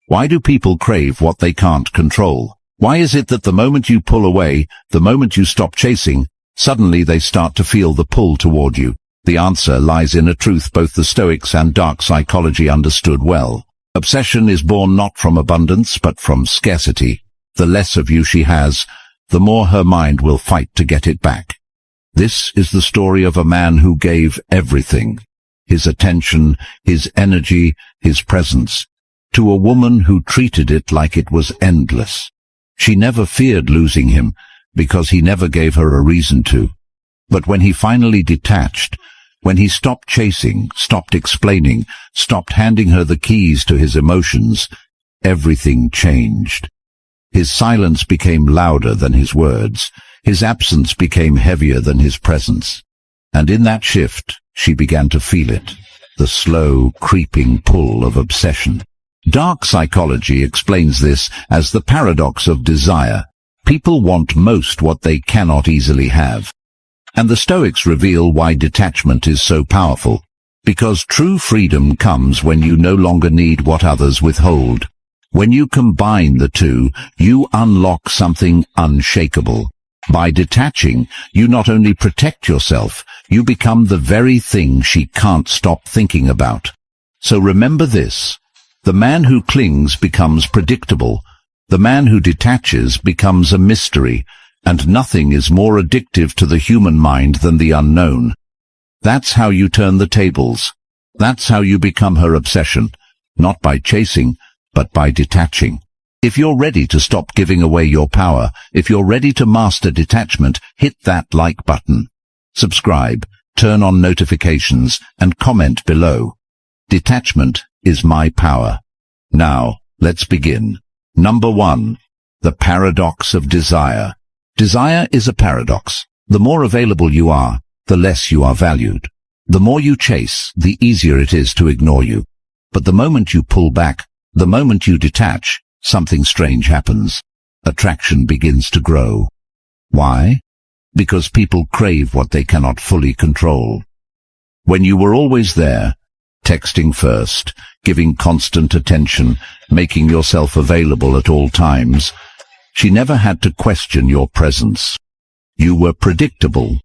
Why do people crave what they can't control? Why is it that the moment you pull away, the moment you stop chasing, suddenly they start to feel the pull toward you? The answer lies in a truth both the Stoics and dark psychology understood well. Obsession is born not from abundance but from scarcity. The less of you she has, the more her mind will fight to get it back. This is the story of a man who gave everything, his attention, his energy, his presence, to a woman who treated it like it was endless. She never feared losing him, because he never gave her a reason to. But when he finally detached, when he stopped chasing, stopped explaining, stopped handing her the keys to his emotions, everything changed. His silence became louder than his words. His absence became heavier than his presence. And in that shift, she began to feel it, the slow, creeping pull of obsession. Dark psychology explains this as the paradox of desire. People want most what they cannot easily have. And the Stoics reveal why detachment is so powerful. Because true freedom comes when you no longer need what others withhold. When you combine the two, you unlock something unshakable. By detaching, you not only protect yourself, you become the very thing she can't stop thinking about. So remember this. The man who clings becomes predictable. The man who detaches becomes a mystery, and nothing is more addictive to the human mind than the unknown. That's how you turn the tables. That's how you become her obsession, not by chasing, but by detaching. If you're ready to stop giving away your power, if you're ready to master detachment, hit that like button. Subscribe, turn on notifications, and comment below. Detachment is my power. Now, let's begin. Number 1. The paradox of desire. Desire is a paradox. The more available you are, the less you are valued. The more you chase, the easier it is to ignore you. But the moment you pull back, the moment you detach, something strange happens. Attraction begins to grow. Why? Because people crave what they cannot fully control. When you were always there, texting first, giving constant attention, making yourself available at all times, she never had to question your presence. You were predictable,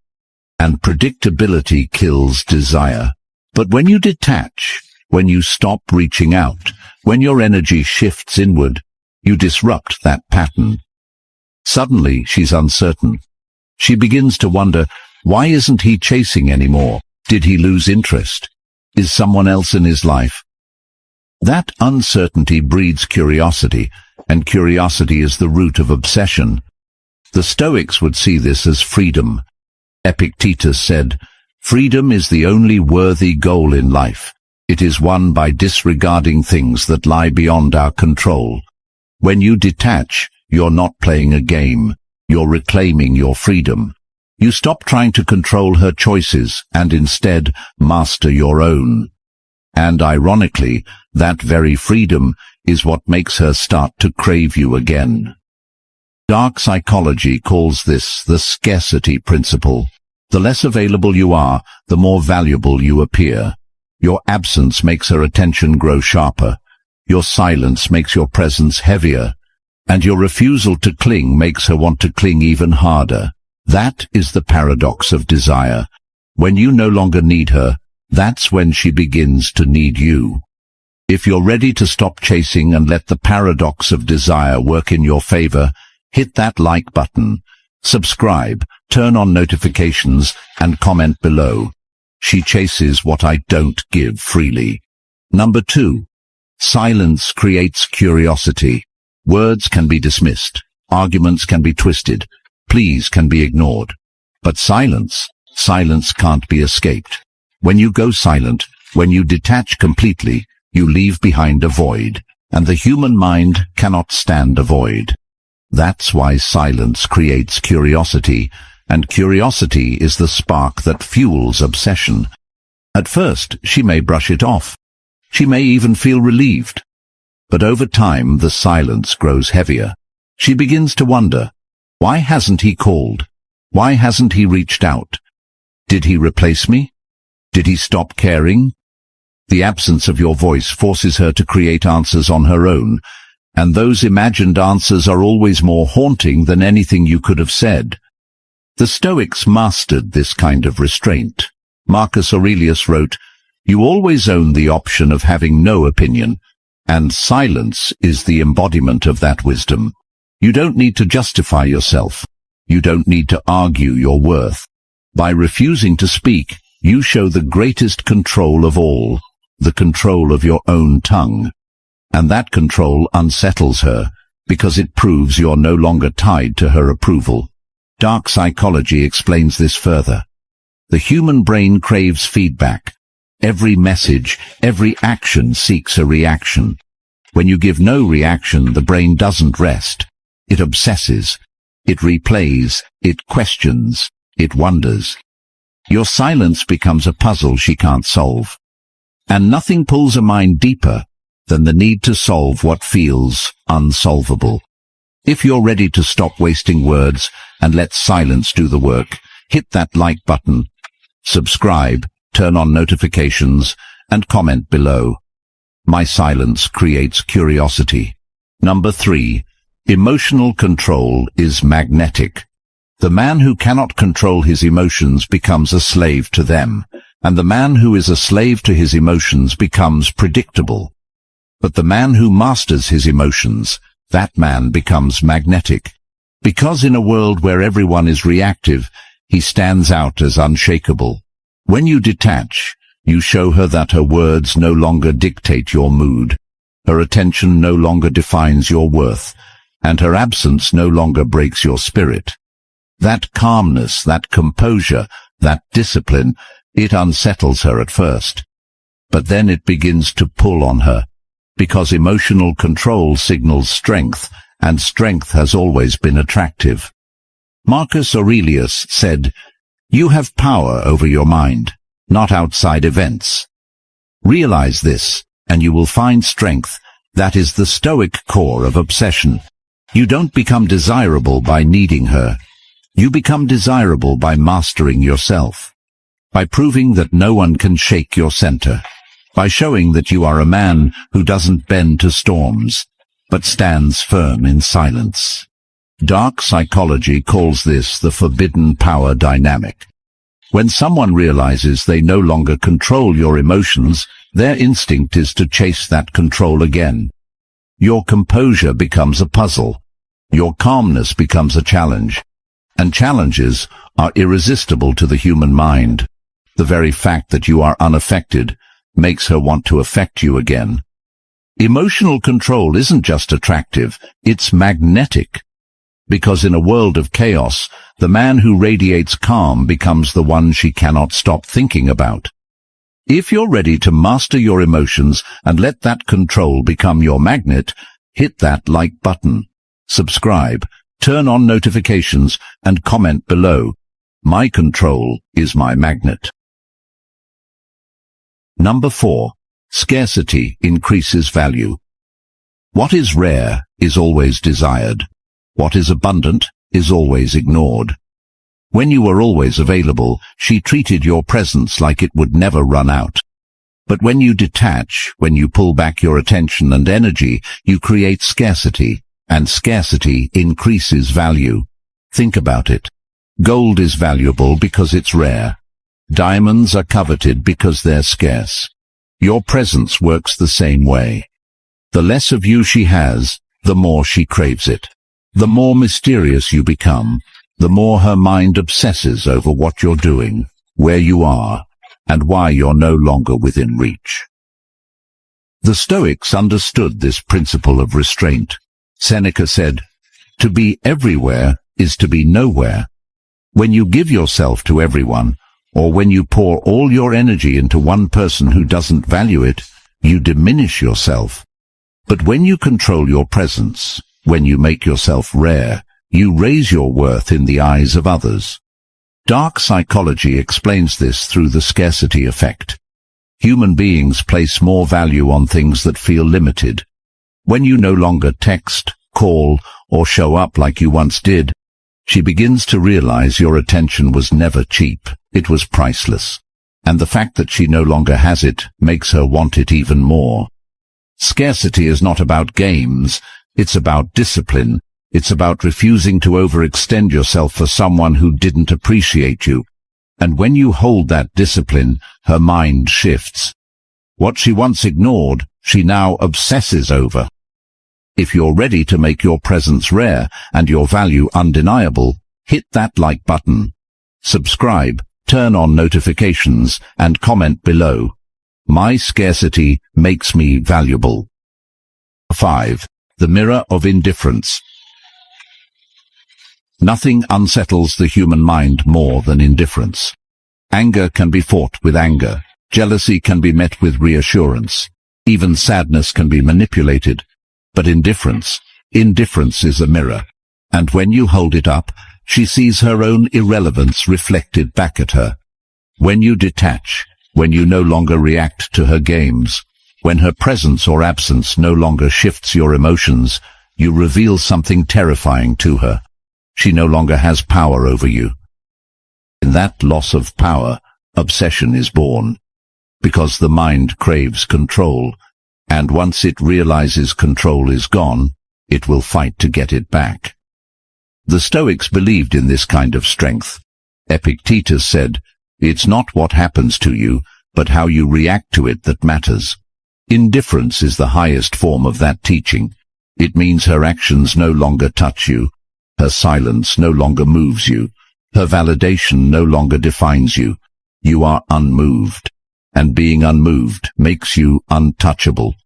and predictability kills desire. But when you detach, when you stop reaching out, when your energy shifts inward, you disrupt that pattern. Suddenly, she's uncertain. She begins to wonder, why isn't he chasing anymore? Did he lose interest? Is someone else in his life? That uncertainty breeds curiosity, and curiosity is the root of obsession. The Stoics would see this as freedom. Epictetus said, "Freedom is the only worthy goal in life. It is won by disregarding things that lie beyond our control." When you detach, you're not playing a game. You're reclaiming your freedom. You stop trying to control her choices and instead master your own. And ironically, that very freedom is what makes her start to crave you again. Dark psychology calls this the scarcity principle. The less available you are, the more valuable you appear. Your absence makes her attention grow sharper. Your silence makes your presence heavier. And your refusal to cling makes her want to cling even harder. That is the paradox of desire. When you no longer need her, that's when she begins to need you. If you're ready to stop chasing and let the paradox of desire work in your favor, hit that like button, subscribe, turn on notifications, and comment below. She chases what I don't give freely. Number 2. Silence creates curiosity. Words can be dismissed. Arguments can be twisted. Pleas can be ignored. But silence can't be escaped. When you go silent, when you detach completely, you leave behind a void. And the human mind cannot stand a void. That's why silence creates curiosity, and curiosity is the spark that fuels obsession. At first, she may brush it off. She may even feel relieved. But over time, the silence grows heavier. She begins to wonder, why hasn't he called? Why hasn't he reached out? Did he replace me? Did he stop caring? The absence of your voice forces her to create answers on her own, and those imagined answers are always more haunting than anything you could have said. The Stoics mastered this kind of restraint. Marcus Aurelius wrote, "You always own the option of having no opinion, and silence is the embodiment of that wisdom. You don't need to justify yourself. You don't need to argue your worth. By refusing to speak, you show the greatest control of all, the control of your own tongue. And that control unsettles her, because it proves you're no longer tied to her approval." Dark psychology explains this further. The human brain craves feedback. Every message, every action seeks a reaction. When you give no reaction, the brain doesn't rest. It obsesses. It replays. It questions. It wonders. Your silence becomes a puzzle she can't solve. And nothing pulls a mind deeper than the need to solve what feels unsolvable. If you're ready to stop wasting words and let silence do the work, hit that like button, subscribe, turn on notifications, and comment below. My silence creates curiosity. Number 3. Emotional control is magnetic. The man who cannot control his emotions becomes a slave to them, and the man who is a slave to his emotions becomes predictable. But the man who masters his emotions, that man becomes magnetic. Because in a world where everyone is reactive, he stands out as unshakable. When you detach, you show her that her words no longer dictate your mood, her attention no longer defines your worth, and her absence no longer breaks your spirit. That calmness, that composure, that discipline, it unsettles her at first. But then it begins to pull on her, because emotional control signals strength, and strength has always been attractive. Marcus Aurelius said, "You have power over your mind, not outside events." Realize this, and you will find strength. That is the Stoic core of obsession. You don't become desirable by needing her. You become desirable by mastering yourself, by proving that no one can shake your center, by showing that you are a man who doesn't bend to storms, but stands firm in silence. Dark psychology calls this the forbidden power dynamic. When someone realizes they no longer control your emotions, their instinct is to chase that control again. Your composure becomes a puzzle. Your calmness becomes a challenge. And challenges are irresistible to the human mind. The very fact that you are unaffected makes her want to affect you again. Emotional control isn't just attractive, it's magnetic. Because in a world of chaos, the man who radiates calm becomes the one she cannot stop thinking about. If you're ready to master your emotions and let that control become your magnet, hit that like button, subscribe, turn on notifications, and comment below. My control is my magnet. Number 4. Scarcity increases value. What is rare is always desired. What is abundant is always ignored. When you were always available, she treated your presence like it would never run out. But when you detach, when you pull back your attention and energy, you create scarcity, and scarcity increases value. Think about it. Gold is valuable because it's rare. Diamonds are coveted because they're scarce. Your presence works the same way. The less of you she has, the more she craves it. The more mysterious you become, the more her mind obsesses over what you're doing, where you are, and why you're no longer within reach. The Stoics understood this principle of restraint. Seneca said, "To be everywhere is to be nowhere." When you give yourself to everyone, or when you pour all your energy into one person who doesn't value it, you diminish yourself. But when you control your presence, when you make yourself rare, you raise your worth in the eyes of others. Dark psychology explains this through the scarcity effect. Human beings place more value on things that feel limited. When you no longer text, call, or show up like you once did, she begins to realize your attention was never cheap, it was priceless. and the fact that she no longer has it makes her want it even more. Scarcity is not about games, it's about discipline. It's about refusing to overextend yourself for someone who didn't appreciate you. And when you hold that discipline, her mind shifts. What she once ignored, she now obsesses over. If you're ready to make your presence rare and your value undeniable, hit that like button. Subscribe, turn on notifications, and comment below. My scarcity makes me valuable. 5. The mirror of indifference. Nothing unsettles the human mind more than indifference. Anger can be fought with anger. Jealousy can be met with reassurance. Even sadness can be manipulated. But indifference is a mirror. And when you hold it up, she sees her own irrelevance reflected back at her. When you detach, when you no longer react to her games, when her presence or absence no longer shifts your emotions, you reveal something terrifying to her. She no longer has power over you. In that loss of power, obsession is born, because the mind craves control, and once it realizes control is gone, it will fight to get it back. The Stoics believed in this kind of strength. Epictetus said, "It's not what happens to you, but how you react to it that matters." Indifference is the highest form of that teaching. It means her actions no longer touch you. Her silence no longer moves you. Her validation no longer defines you. You are unmoved, and being unmoved makes you untouchable.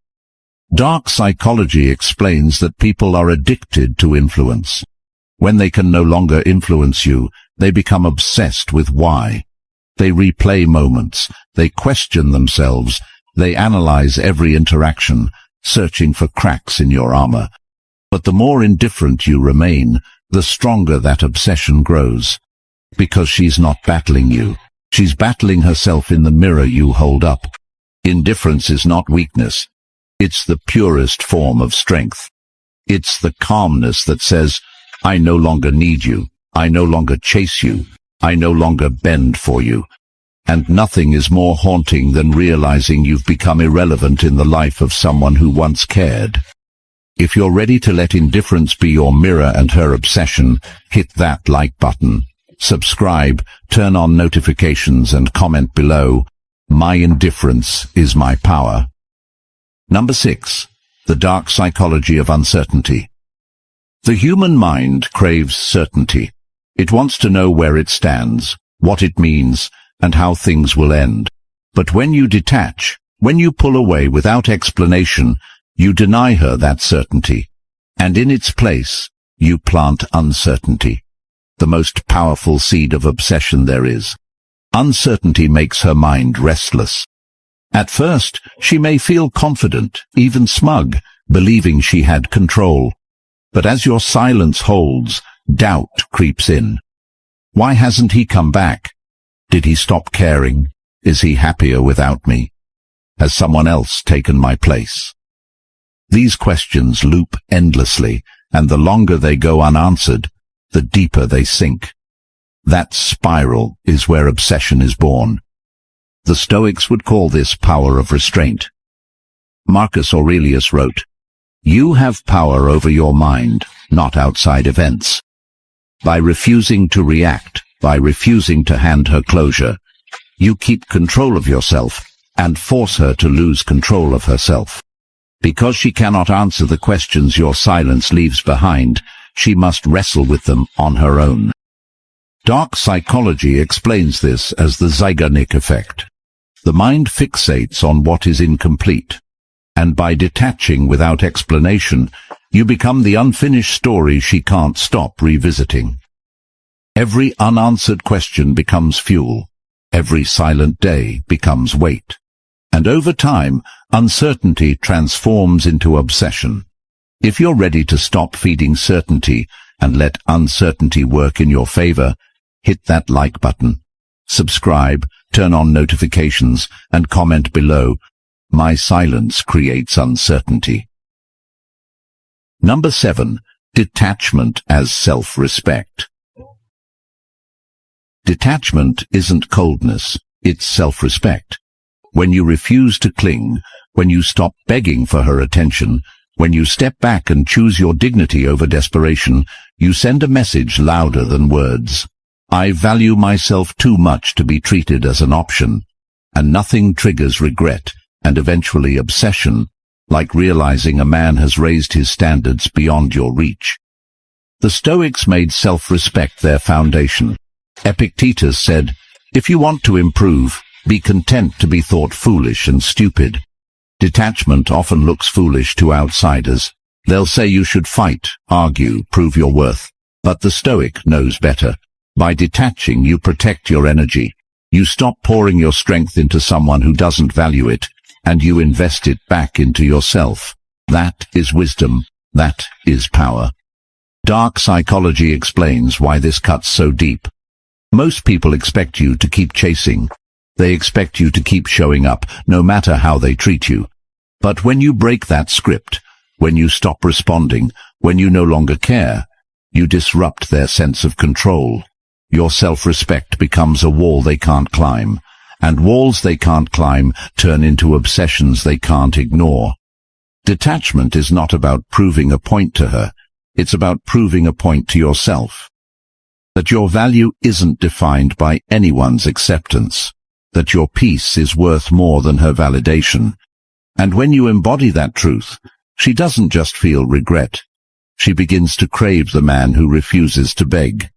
Dark psychology explains that people are addicted to influence. When they can no longer influence you, they become obsessed with why. They replay moments, they question themselves, they analyze every interaction, searching for cracks in your armor. But the more indifferent you remain, the stronger that obsession grows. Because she's not battling you. She's battling herself in the mirror you hold up. Indifference is not weakness. It's the purest form of strength. It's the calmness that says, I no longer need you. I no longer chase you. I no longer bend for you. And nothing is more haunting than realizing you've become irrelevant in the life of someone who once cared. If you're ready to let indifference be your mirror and her obsession, hit that like button. Subscribe, turn on notifications, and comment below. My indifference is my power. Number 6. The dark psychology of uncertainty. The human mind craves certainty. It wants to know where it stands, what it means, and how things will end. But when you detach, when you pull away without explanation, you deny her that certainty, and in its place, you plant uncertainty, the most powerful seed of obsession there is. Uncertainty makes her mind restless. At first, she may feel confident, even smug, believing she had control. But as your silence holds, doubt creeps in. Why hasn't he come back? Did he stop caring? Is he happier without me? Has someone else taken my place? These questions loop endlessly, and the longer they go unanswered, the deeper they sink. That spiral is where obsession is born. The Stoics would call this power of restraint. Marcus Aurelius wrote, "You have power over your mind, not outside events." By refusing to react, by refusing to hand her closure, you keep control of yourself and force her to lose control of herself. Because she cannot answer the questions your silence leaves behind, she must wrestle with them on her own. Dark psychology explains this as the Zeigarnik effect. The mind fixates on what is incomplete, and by detaching without explanation, you become the unfinished story she can't stop revisiting. Every unanswered question becomes fuel. Every silent day becomes weight. And over time, uncertainty transforms into obsession. If you're ready to stop feeding certainty and let uncertainty work in your favor, hit that like button. Subscribe, turn on notifications, and comment below. My silence creates uncertainty. Number 7. Detachment as self-respect. Detachment isn't coldness, It's self-respect. When you refuse to cling, when you stop begging for her attention, when you step back and choose your dignity over desperation, you send a message louder than words. I value myself too much to be treated as an option. And nothing triggers regret, and eventually obsession, like realizing a man has raised his standards beyond your reach. The Stoics made self-respect their foundation. Epictetus said, "If you want to improve, be content to be thought foolish and stupid." Detachment often looks foolish to outsiders. They'll say you should fight, argue, prove your worth. But the Stoic knows better. By detaching, you protect your energy. You stop pouring your strength into someone who doesn't value it, and you invest it back into yourself. That is wisdom. That is power. Dark psychology explains why this cuts so deep. Most people expect you to keep chasing. They expect you to keep showing up, no matter how they treat you. But when you break that script, when you stop responding, when you no longer care, you disrupt their sense of control. Your self-respect becomes a wall they can't climb, and walls they can't climb turn into obsessions they can't ignore. Detachment is not about proving a point to her, it's about proving a point to yourself. That your value isn't defined by anyone's acceptance, that your peace is worth more than her validation. And when you embody that truth, she doesn't just feel regret, she begins to crave the man who refuses to beg.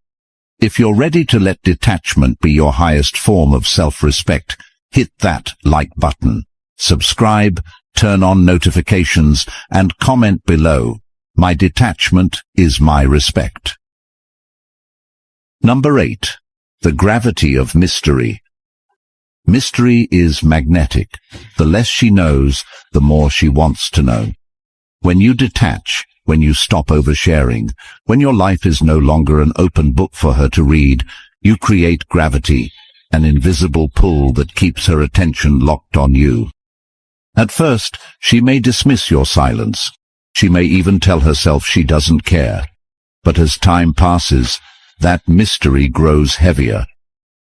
If you're ready to let detachment be your highest form of self-respect, hit that like button, subscribe, turn on notifications, and comment below. My detachment is my respect. Number 8. The gravity of mystery. Mystery is magnetic. The less she knows, the more she wants to know. When you detach, when you stop oversharing, when your life is no longer an open book for her to read, you create gravity, an invisible pull that keeps her attention locked on you. At first, she may dismiss your silence. She may even tell herself she doesn't care. But as time passes, that mystery grows heavier.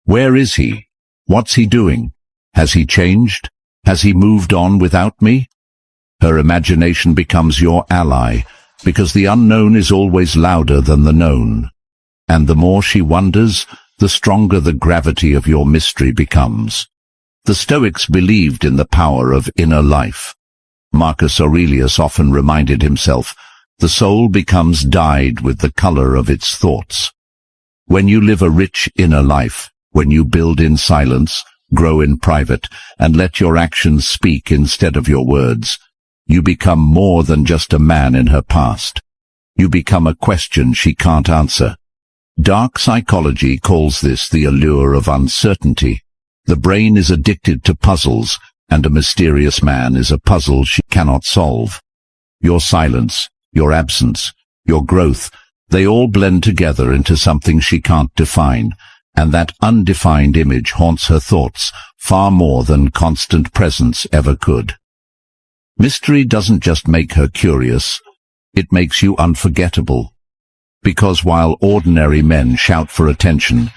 Where is he? What's he doing? Has he changed? Has he moved on without me? Her imagination becomes your ally, because the unknown is always louder than the known. And the more she wonders, the stronger the gravity of your mystery becomes. The Stoics believed in the power of inner life. Marcus Aurelius often reminded himself, the soul becomes dyed with the color of its thoughts. When you live a rich inner life, when you build in silence, grow in private, and let your actions speak instead of your words, you become more than just a man in her past. You become a question she can't answer. Dark psychology calls this the allure of uncertainty. The brain is addicted to puzzles, and a mysterious man is a puzzle she cannot solve. Your silence, your absence, your growth, they all blend together into something she can't define, and that undefined image haunts her thoughts far more than constant presence ever could. Mystery doesn't just make her curious, it makes you unforgettable. Because while ordinary men shout for attention,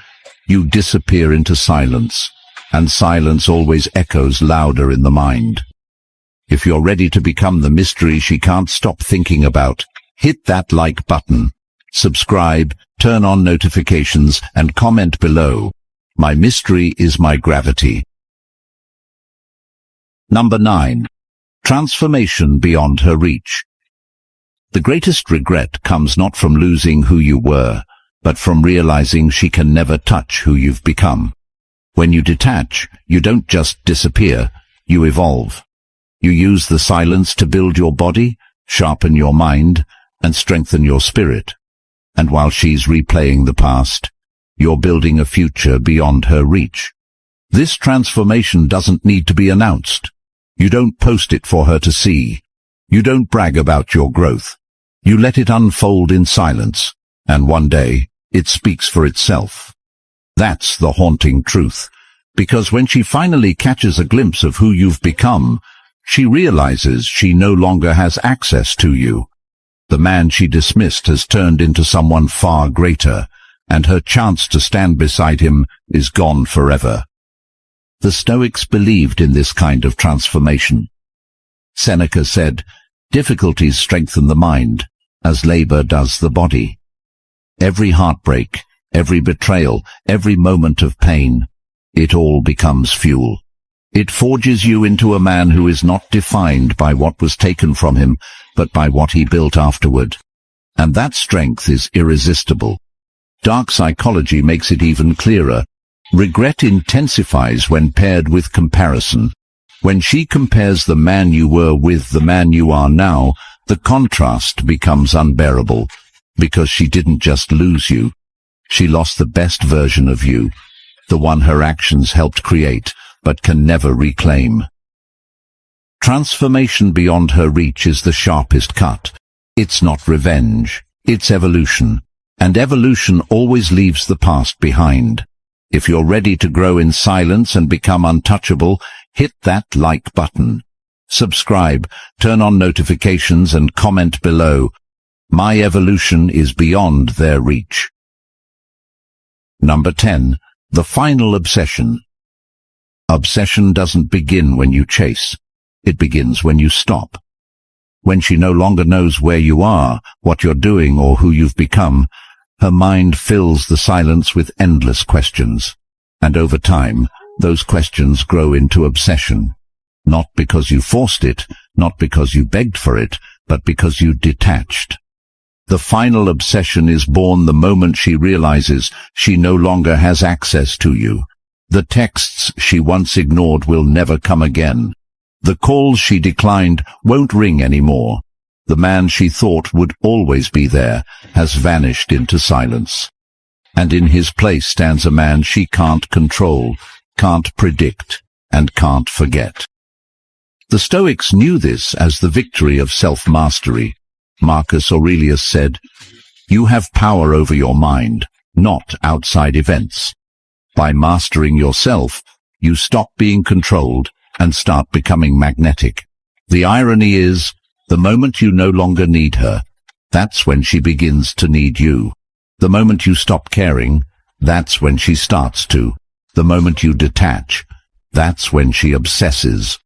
you disappear into silence, and silence always echoes louder in the mind. If you're ready to become the mystery she can't stop thinking about, hit that like button, subscribe, turn on notifications, and comment below. My mystery is my gravity. Number 9. Transformation beyond her reach. The greatest regret comes not from losing who you were, but from realizing she can never touch who you've become. When you detach, you don't just disappear, you evolve. You use the silence to build your body, sharpen your mind, and strengthen your spirit. And while she's replaying the past, you're building a future beyond her reach. This transformation doesn't need to be announced. You don't post it for her to see. You don't brag about your growth. You let it unfold in silence, and one day, it speaks for itself. That's the haunting truth, because when she finally catches a glimpse of who you've become, she realizes she no longer has access to you. The man she dismissed has turned into someone far greater, and her chance to stand beside him is gone forever. The Stoics believed in this kind of transformation. Seneca said, "Difficulties strengthen the mind, as labor does the body." Every heartbreak, every betrayal, every moment of pain, it all becomes fuel. It forges you into a man who is not defined by what was taken from him, but by what he built afterward. And that strength is irresistible. Dark psychology makes it even clearer. Regret intensifies when paired with comparison. When she compares the man you were with the man you are now, the contrast becomes unbearable, because she didn't just lose you. She lost the best version of you, the one her actions helped create, but can never reclaim. Transformation beyond her reach is the sharpest cut. It's not revenge, it's evolution. And evolution always leaves the past behind. If you're ready to grow in silence and become untouchable, hit that like button. Subscribe, turn on notifications and comment below. My evolution is beyond their reach. Number 10. The final obsession. Obsession doesn't begin when you chase. It begins when you stop. When she no longer knows where you are, what you're doing, or who you've become, her mind fills the silence with endless questions. And over time, those questions grow into obsession. Not because you forced it, not because you begged for it, but because you detached. The final obsession is born the moment she realizes she no longer has access to you. The texts she once ignored will never come again. The calls she declined won't ring anymore. The man she thought would always be there has vanished into silence. And in his place stands a man she can't control, can't predict, and can't forget. The Stoics knew this as the victory of self-mastery. Marcus Aurelius said, "You have power over your mind, not outside events. By mastering yourself, you stop being controlled and start becoming magnetic." The irony is, the moment you no longer need her, that's when she begins to need you. The moment you stop caring, that's when she starts to. The moment you detach, that's when she obsesses.